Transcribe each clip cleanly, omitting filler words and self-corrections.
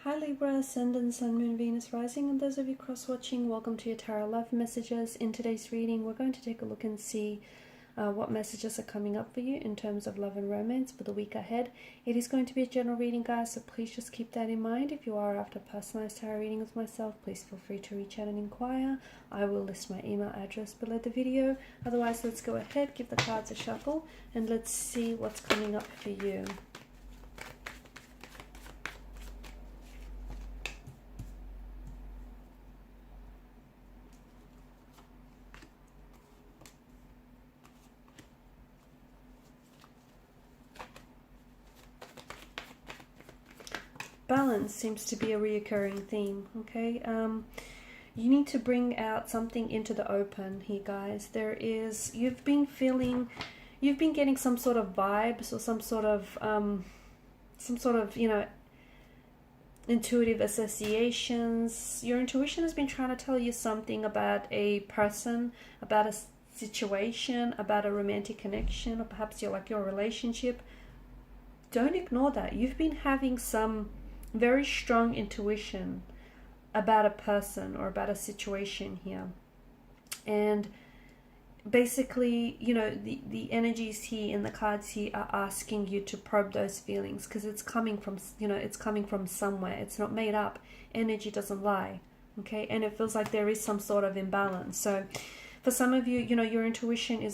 Hi Libra, Ascendant, Sun, Moon, Venus, Rising, and those of you cross-watching, welcome to your Tarot Love Messages. In today's reading, we're going to take a look and see what messages are coming up for you in terms of love and romance for the week ahead. It is going to be a general reading, guys, so please just keep that in mind. If you are after personalized tarot reading with myself, please feel free to reach out and inquire. I will list my email address below the video. Otherwise, let's go ahead, give the cards a shuffle, and let's see what's coming up for you. Balance seems to be a reoccurring theme, okay? You need to bring out something into the open here, guys. You've been getting some sort of vibes or some sort of, intuitive associations. Your intuition has been trying to tell you something about a person, about a situation, about a romantic connection, or perhaps your relationship. Don't ignore that. You've been having some very strong intuition about a person or about a situation here, and basically, the energies here and the cards here are asking you to probe those feelings, because it's coming from somewhere. It's not made up. Energy doesn't lie, okay? And it feels like there is some sort of imbalance. So for some of you, your intuition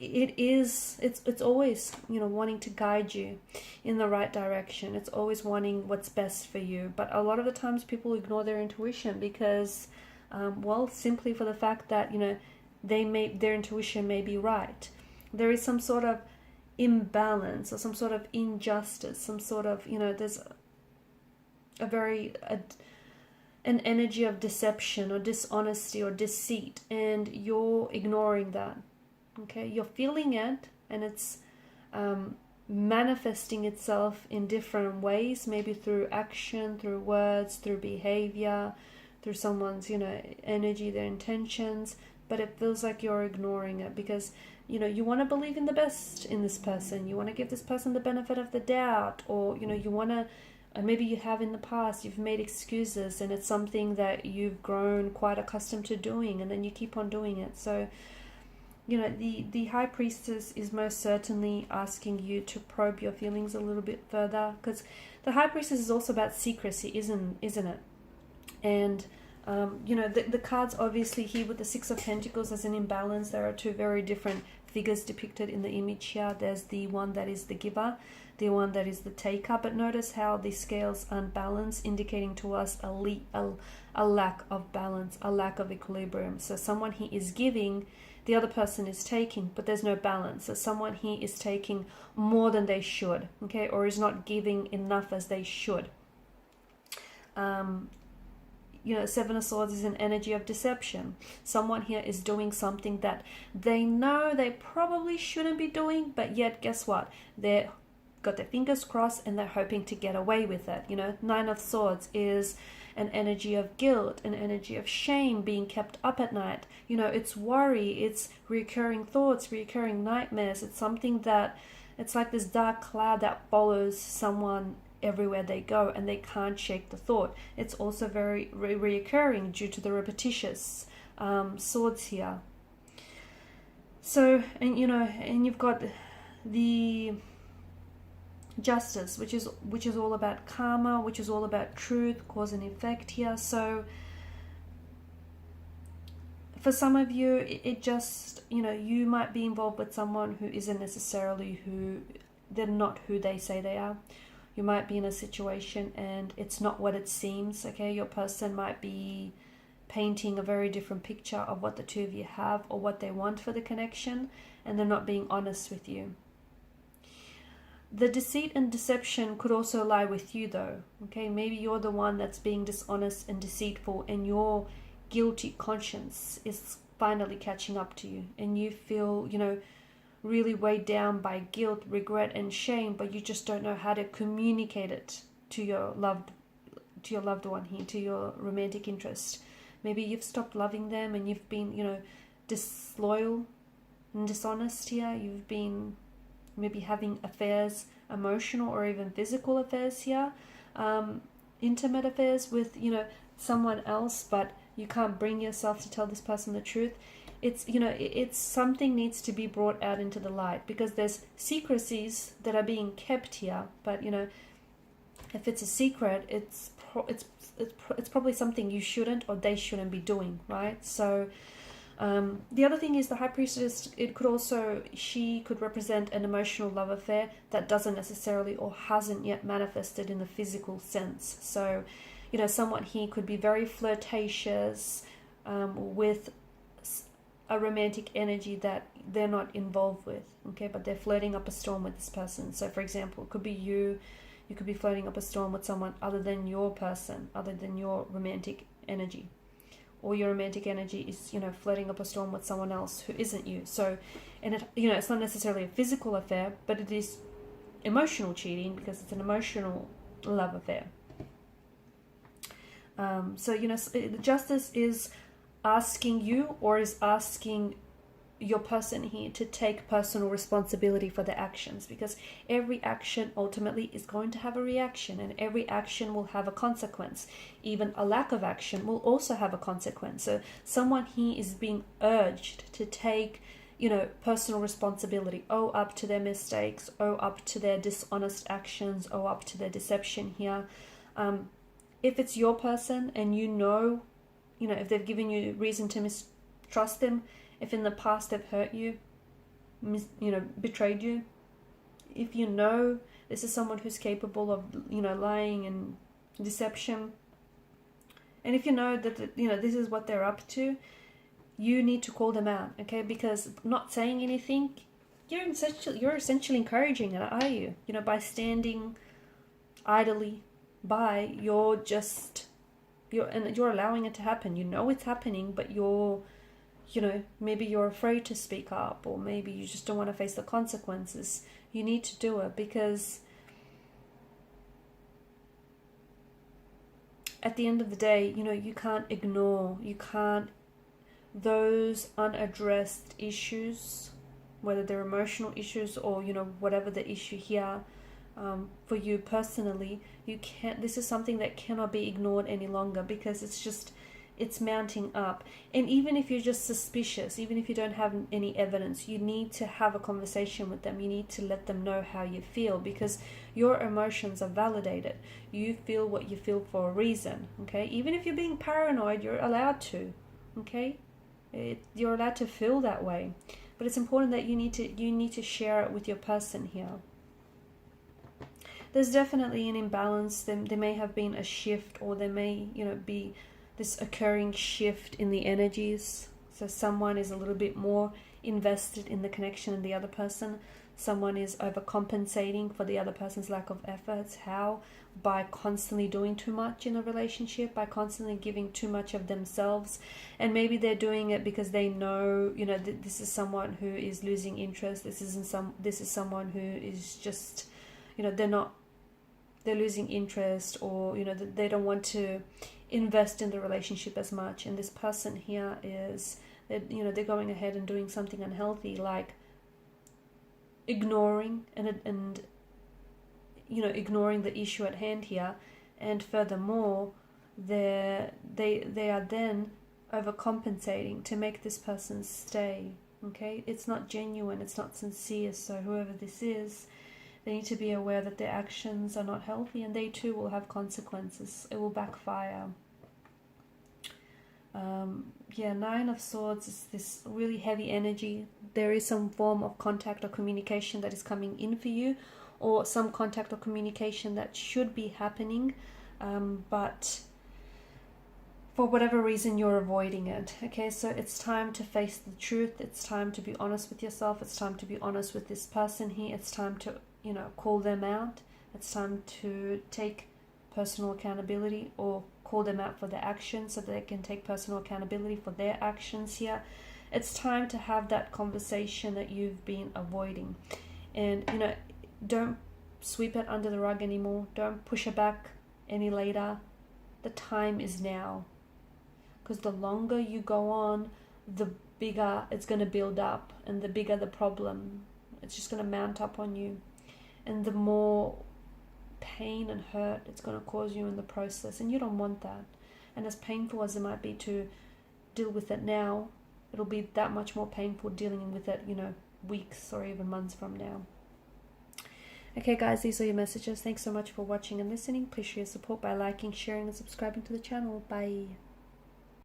it's always wanting to guide you in the right direction. It's always wanting what's best for you. But a lot of the times people ignore their intuition because simply for the fact that their intuition may be right. There is some sort of imbalance or some sort of injustice, some sort of there's an energy of deception or dishonesty or deceit, and you're ignoring that. Okay, you're feeling it, and it's manifesting itself in different ways, maybe through action, through words, through behavior, through someone's, energy, their intentions. But it feels like you're ignoring it because, you want to believe in the best in this person. You want to give this person the benefit of the doubt, or, you want to, maybe you have in the past, you've made excuses, and it's something that you've grown quite accustomed to doing, and then you keep on doing it. So, the High Priestess is most certainly asking you to probe your feelings a little bit further, because the High Priestess is also about secrecy, isn't it? And, the cards obviously here with the Six of Pentacles as an imbalance. There are two very different figures depicted in the image here. There's the one that is the giver, the one that is the taker. But notice how the scales unbalanced, indicating to us a lack of balance, a lack of equilibrium. So someone here is giving, the other person is taking, but there's no balance. So someone here is taking more than they should, okay, or is not giving enough as they should. Seven of Swords is an energy of deception. Someone here is doing something that they know they probably shouldn't be doing, but yet guess what? They've got their fingers crossed and they're hoping to get away with it. Nine of Swords is an energy of guilt, an energy of shame, being kept up at night. It's worry, it's recurring thoughts, recurring nightmares. It's something that, it's like this dark cloud that follows someone everywhere they go, and they can't shake the thought. It's also very reoccurring due to the repetitious swords here. So, and you've got the Justice, which is all about karma, which is all about truth, cause and effect here. So for some of you, it just, you might be involved with someone who isn't necessarily they're not who they say they are. You might be in a situation and it's not what it seems, okay? Your person might be painting a very different picture of what the two of you have or what they want for the connection, and they're not being honest with you. The deceit and deception could also lie with you though, okay? Maybe you're the one that's being dishonest and deceitful, and your guilty conscience is finally catching up to you, and you feel, really weighed down by guilt, regret, and shame, but you just don't know how to communicate it to your loved one here, to your romantic interest. Maybe you've stopped loving them and you've been, disloyal and dishonest here. You've been maybe having affairs, emotional or even physical affairs here. intimate affairs with, you know, someone else, but you can't bring yourself to tell this person the truth. It's, you know, it's something needs to be brought out into the light, because there's secrecies that are being kept here. But, you know, if it's a secret, it's probably something you shouldn't, or they shouldn't be doing, right? So the other thing is the High Priestess, she could represent an emotional love affair that doesn't necessarily or hasn't yet manifested in the physical sense. So, you know, someone here could be very flirtatious with a romantic energy that they're not involved with, okay, but they're flirting up a storm with this person. So, for example, it could be you could be flirting up a storm with someone other than your person, other than your romantic energy. Or your romantic energy is, you know, flirting up a storm with someone else who isn't you. So, and it, you know, it's not necessarily a physical affair, but it is emotional cheating, because it's an emotional love affair. So, you know, the Justice is asking you, or is asking your person here, to take personal responsibility for their actions, because every action ultimately is going to have a reaction, and every action will have a consequence. Even a lack of action will also have a consequence. So someone here is being urged to take, you know, personal responsibility, owe up to their mistakes, owe up to their dishonest actions, owe up to their deception here. If it's your person, and you know, if they've given you reason to mistrust them, if in the past they've hurt you, betrayed you, if you know this is someone who's capable of, lying and deception, and if you know that, this is what they're up to, you need to call them out, okay? Because not saying anything, you're essentially encouraging it, are you? By standing idly by, you're allowing it to happen. You know it's happening, but maybe you're afraid to speak up, or maybe you just don't want to face the consequences. You need to do it, because at the end of the day, you can't ignore, those unaddressed issues, whether they're emotional issues or, whatever the issue here, for you personally, this is something that cannot be ignored any longer, because it's mounting up. And even if you're just suspicious, even if you don't have any evidence, you need to have a conversation with them. You need to let them know how you feel, because your emotions are validated. You feel what you feel for a reason, okay? Even if you're being paranoid, you're allowed to, okay? You're allowed to feel that way. But it's important that you need to share it with your person here. There's definitely an imbalance. There may have been a shift, or there may, be this occurring shift in the energies. So someone is a little bit more invested in the connection than the other person. Someone is overcompensating for the other person's lack of efforts. How? By constantly doing too much in a relationship, by constantly giving too much of themselves. And maybe they're doing it because they know, this is someone who is losing interest. This is someone who is just, they're losing interest, or, they don't want to invest in the relationship as much. And this person here is, they're going ahead and doing something unhealthy, like ignoring and ignoring the issue at hand here. And furthermore, they are then overcompensating to make this person stay. Okay, it's not genuine, it's not sincere. So whoever this is, they need to be aware that their actions are not healthy, and they too will have consequences. It will backfire. Nine of Swords is this really heavy energy. There is some form of contact or communication that is coming in for you, or some contact or communication that should be happening, but for whatever reason you're avoiding it. Okay, so it's time to face the truth. It's time to be honest with yourself. It's time to be honest with this person here. It's time to call them out. It's time to take personal accountability, or call them out for their actions so that they can take personal accountability for their actions here. It's time to have that conversation that you've been avoiding. And, don't sweep it under the rug anymore. Don't push it back any later. The time is now. Because the longer you go on, the bigger it's going to build up, and the bigger the problem. It's just going to mount up on you. And the more pain and hurt it's going to cause you in the process, and you don't want that. And as painful as it might be to deal with it now, it'll be that much more painful dealing with it, you know, weeks or even months from now. Okay guys, these are your messages. Thanks so much for watching and listening. Please show your support by liking, sharing and subscribing to the channel. Bye.